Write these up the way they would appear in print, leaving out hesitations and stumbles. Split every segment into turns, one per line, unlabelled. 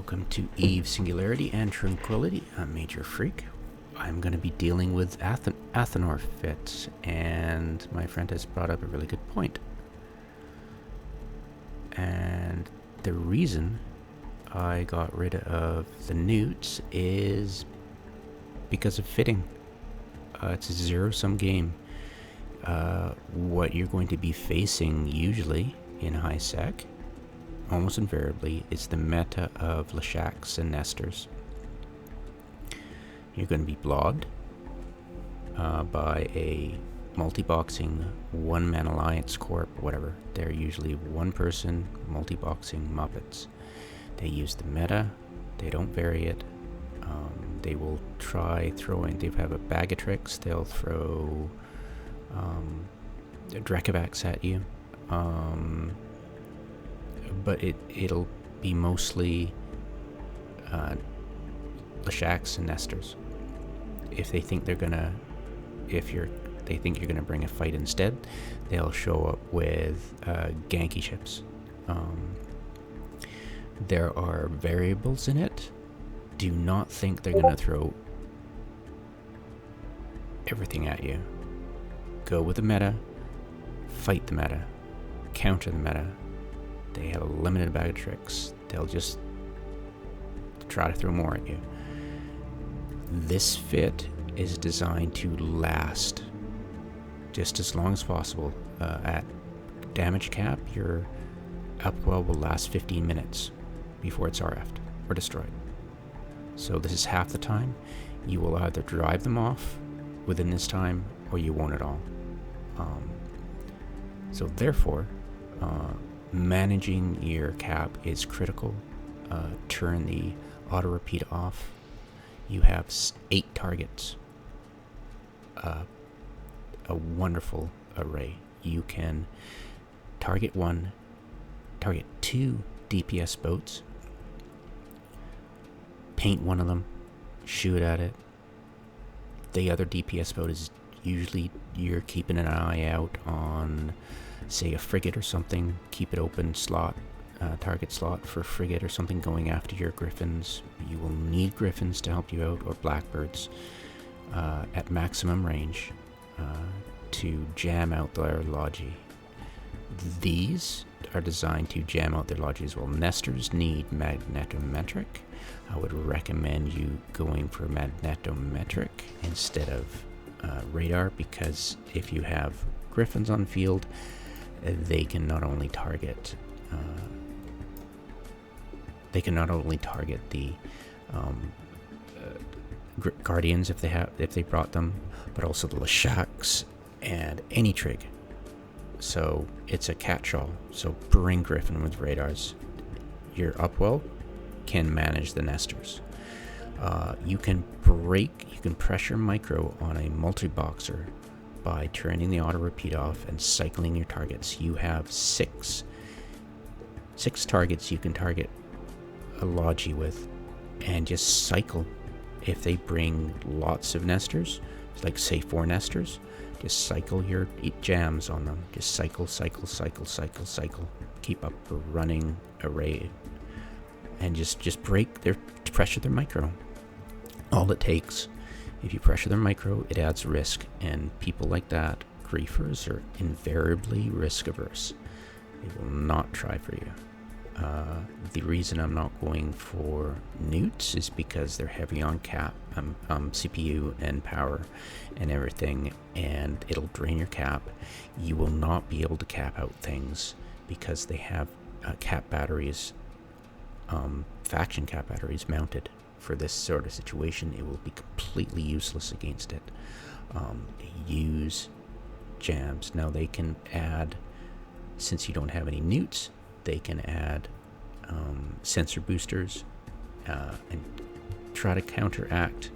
Welcome to Eve Singularity and Tranquility. I'm Major Freak. I'm going to be dealing with Athanor fits, and my friend has brought up a really good point. And the reason I got rid of the neuts is because of fitting. It's a zero-sum game. What you're going to be facing usually in high sec, almost invariably, is the meta of Lashaks and Nesters. You're going to be blobbed by a multi-boxing one-man alliance corp, whatever. They're usually one-person multi-boxing Muppets. They use the meta. They don't vary it. They will try throwing. They have a bag of tricks. They'll throw Drekovacs at you. But it'll be mostly Lashaks and Nesters. If they think you're gonna bring a fight instead, they'll show up with ganky ships. There are variables in it. Do not think they're gonna throw everything at you. Go with the meta, fight the meta, counter the meta. They have a limited bag of tricks. They'll just try to throw more at you. This fit is designed to last just as long as possible. At damage cap, your upwell will last 15 minutes before it's RF'd or destroyed. So this is half the time. You will either drive them off within this time or you won't at all. So therefore, managing your cap is critical. Turn the auto repeat off. You have 8 targets. A wonderful array. You can target 1, target 2 DPS boats, paint one of them, shoot at it. The other DPS boat is usually you're keeping an eye out on, say, a frigate or something. Keep it open slot, target slot for frigate or something going after your griffins. You will need griffins to help you out, or blackbirds at maximum range to jam out their logi. These are designed to jam out their logi as well. Nesters need Magnetometric. I would recommend you going for Magnetometric instead of Radar, because if you have griffins on field, they can not only target the guardians if they brought them, but also the Lashaks and any trig. So it's a catch-all. So bring griffin with radars. Your upwell can manage the nesters. You can pressure micro on a multi-boxer by turning the auto repeat off and cycling your targets. You have six targets you can target a logi with, and just cycle. If they bring lots of nesters, like say 4 nesters, just cycle your jams on them. Just cycle. Keep up a running array, and just pressure their micro. All it takes. If you pressure their micro, it adds risk, and people like that, griefers, are invariably risk averse. They will not try for you. The reason I'm not going for neuts is because they're heavy on cap, CPU and power and everything, and it'll drain your cap. You will not be able to cap out things because they have cap batteries, faction cap batteries mounted. For this sort of situation, it will be completely useless against it. Use jams. Now they can add, since you don't have any neuts, they can add sensor boosters and try to counteract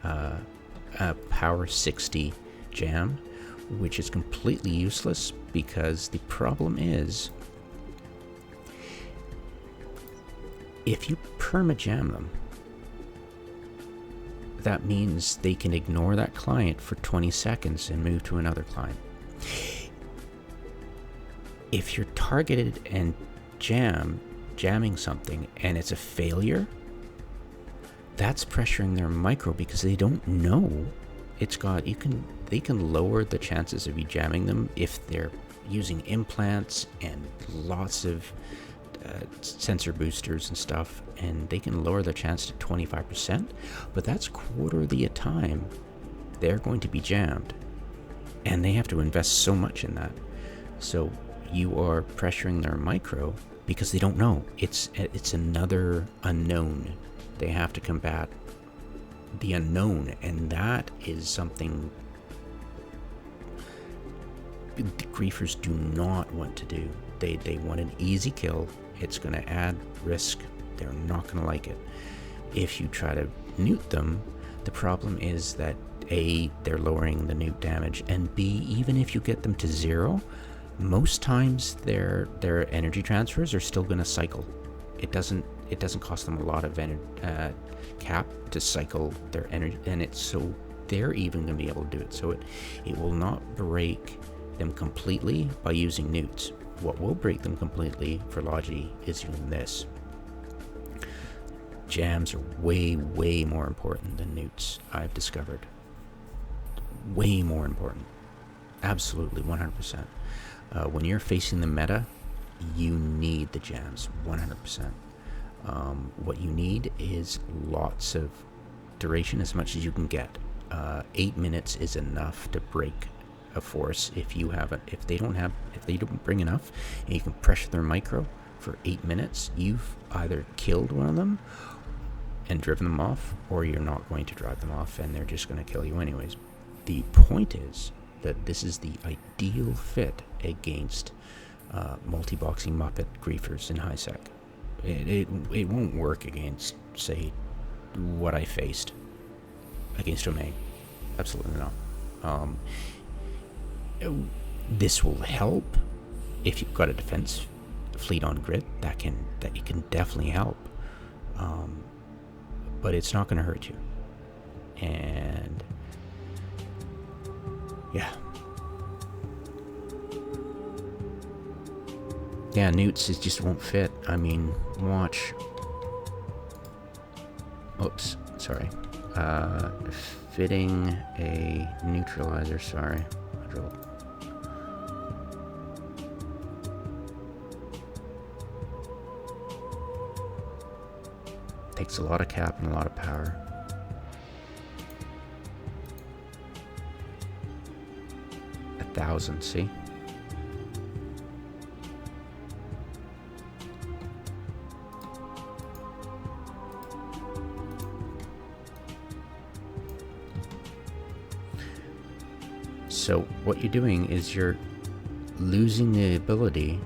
a power 60 jam, which is completely useless because the problem is if you perma-jam them, that means they can ignore that client for 20 seconds and move to another client. If you're targeted and jam, jamming something and it's a failure, that's pressuring their micro because they don't know it's got, they can lower the chances of you jamming them if they're using implants and lots of sensor boosters and stuff, and they can lower their chance to 25%, but that's quarter of the time they're going to be jammed, and they have to invest so much in that. So you are pressuring their micro because they don't know. It's another unknown. They have to combat the unknown, and that is something the griefers do not want to do. They want an easy kill. It's going to add risk. They're not going to like it. If you try to neut them, the problem is that A, they're lowering the neut damage, and B, even if you get them to 0, most times their energy transfers are still going to cycle. It doesn't cost them a lot of cap to cycle their energy, and it's so they're even going to be able to do it. So it will not break them completely by using neuts. What will break them completely for Logi is using this. Jams are way, way more important than neuts, I've discovered. Way more important. Absolutely, 100%. When you're facing the meta, you need the jams, 100%. What you need is lots of duration, as much as you can get. 8 minutes is enough to break a force. If they don't bring enough, and you can pressure their micro for 8 minutes, you've either killed one of them and driven them off, or you're not going to drive them off, and they're just going to kill you anyways. The point is that this is the ideal fit against multi-boxing Muppet griefers in high sec. It won't work against, say, what I faced against Omega. Absolutely not. This will help if you've got a defense fleet on grid. That it can definitely help, but it's not going to hurt you. And yeah, neuts just won't fit. I mean, watch. Oops, sorry. Fitting a neutralizer. Sorry. Takes a lot of cap and a lot of power. A 1,000, see? So what you're doing is you're losing the ability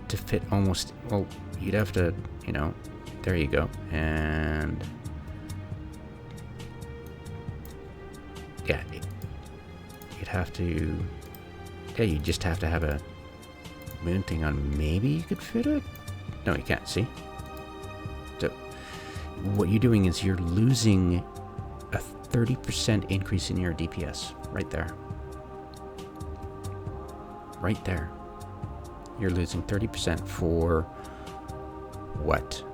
to fit almost, well, you'd have to, there you go. And yeah, you'd have to, you just have to have a mounting on. Maybe you could fit it. No, you can't, see? So what you're doing is you're losing a 30% increase in your DPS right there. Right there. You're losing 30% for what?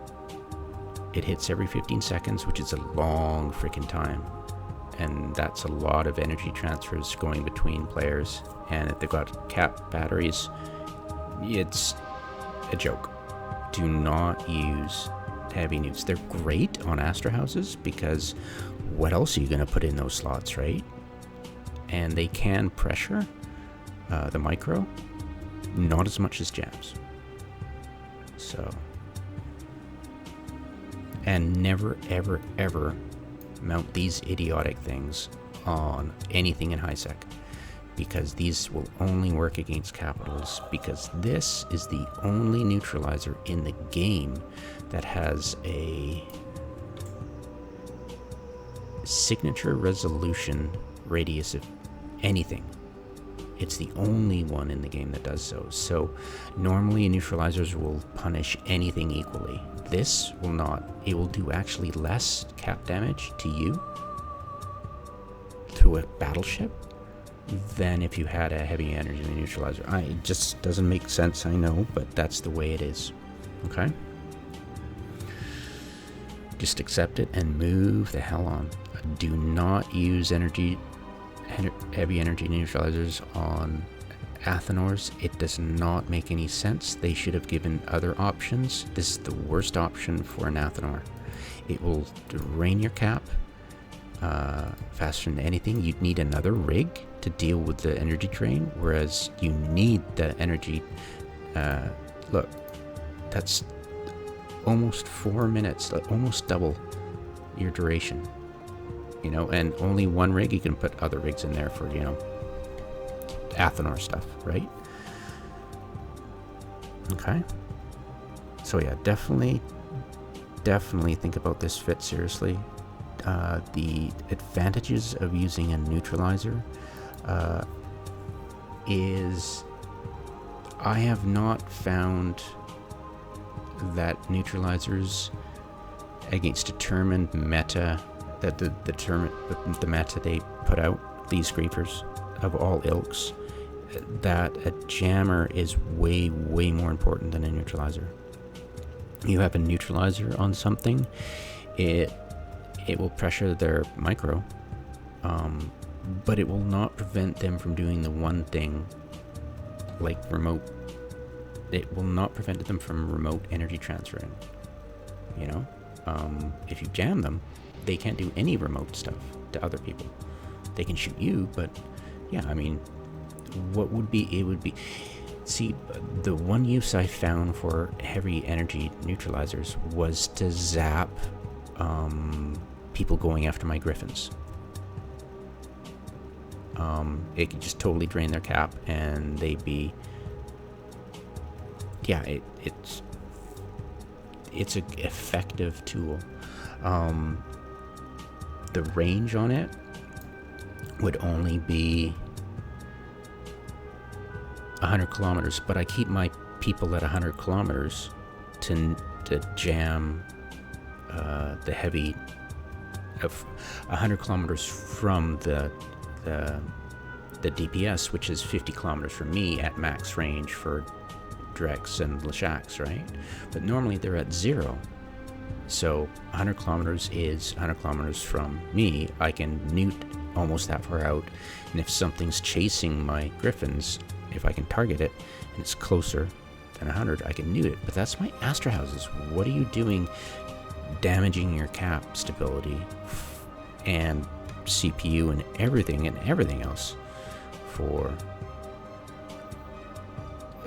It hits every 15 seconds, which is a long freaking time. And that's a lot of energy transfers going between players. And if they've got cap batteries, it's a joke. Do not use heavy neuts. They're great on Astra houses because what else are you going to put in those slots, right? And they can pressure the micro, not as much as jams. So, and never, ever, ever mount these idiotic things on anything in high sec, because these will only work against capitals, because this is the only neutralizer in the game that has a signature resolution radius of anything. It's the only one in the game that does so. So normally neutralizers will punish anything equally. This will not. It will do actually less cap damage to you through a battleship than if you had a heavy energy neutralizer. It just doesn't make sense, I know, but that's the way it is. Okay? Just accept it and move the hell on. Do not use heavy energy neutralizers on Athanors. It does not make any sense. They should have given other options. This is the worst option for an Athanor. It will drain your cap faster than anything. You'd need another rig to deal with the energy drain, whereas you need the energy. Look, that's almost 4 minutes, almost double your duration. You know, and only one rig. You can put other rigs in there for, you know, Athanor stuff, right? Okay. So yeah, definitely think about this fit seriously. The advantages of using a neutralizer is I have not found that neutralizers against determined meta, that the meta they put out, these griefers of all ilks, that a jammer is way more important than a neutralizer. You have a neutralizer on something, it will pressure their micro, but it will not prevent them from doing the one thing, like remote. It will not prevent them from remote energy transferring. You know, if you jam them, they can't do any remote stuff to other people. They can shoot you, but yeah, I mean, what would be, it would be, see, the one use I found for heavy energy neutralizers was to zap people going after my griffins. It could just totally drain their cap, and they'd be, yeah, it's an effective tool. The range on it would only be 100 kilometers, but I keep my people at 100 kilometers to jam the heavy of 100 kilometers from the DPS, which is 50 kilometers from me at max range for Drex and Lashaks, right? But normally they're at 0. So 100 kilometers is 100 kilometers from me. I can neut almost that far out, and if something's chasing my griffins, if I can target it and it's closer than 100, I can neut it. But that's my Astra houses. What are you doing damaging your cap stability and CPU and everything else for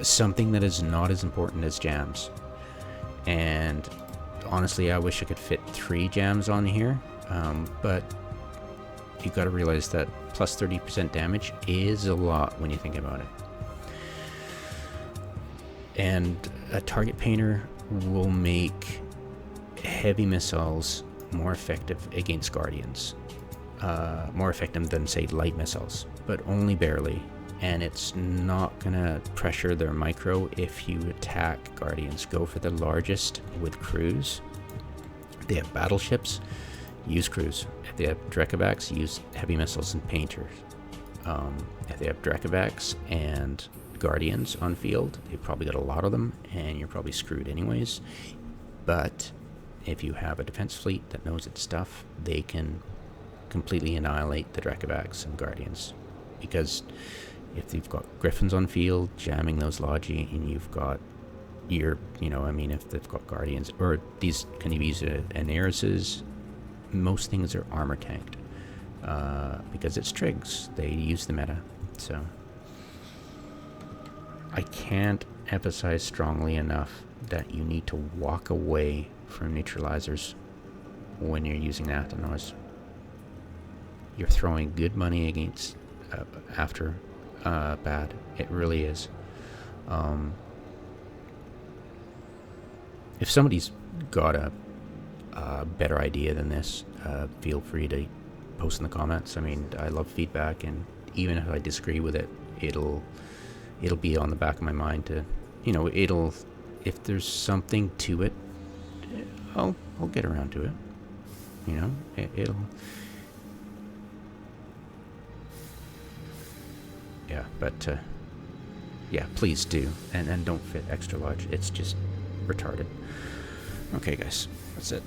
something that is not as important as jams? And honestly, I wish I could fit 3 jams on here, but you got to realize that plus 30% damage is a lot when you think about it. And a target painter will make heavy missiles more effective against guardians, more effective than, say, light missiles, but only barely. And it's not gonna pressure their micro if you attack guardians. Go for the largest with crews. If they have battleships, use crews. If they have Drekavacs, use heavy missiles and painters. If they have Drekavacs and guardians on field, they've probably got a lot of them, and you're probably screwed anyways. But if you have a defense fleet that knows its stuff, they can completely annihilate the Drekavacs and guardians. Because if they've got griffins on field, jamming those Logi, and you've got your, you know, I mean, if they've got guardians, or these can use Aniruses, most things are armor tanked. Because it's trigs. They use the meta. So I can't emphasize strongly enough that you need to walk away from neutralizers when you're using Athanors. You're throwing good money against after bad. It really is. If somebody's got a better idea than this, feel free to post in the comments. I mean, I love feedback, and even if I disagree with it, it'll be on the back of my mind to, you know, if there's something to it, I'll get around to it. You know, yeah, but yeah, please do, and don't fit extra large. It's just retarded. Okay, guys, that's it.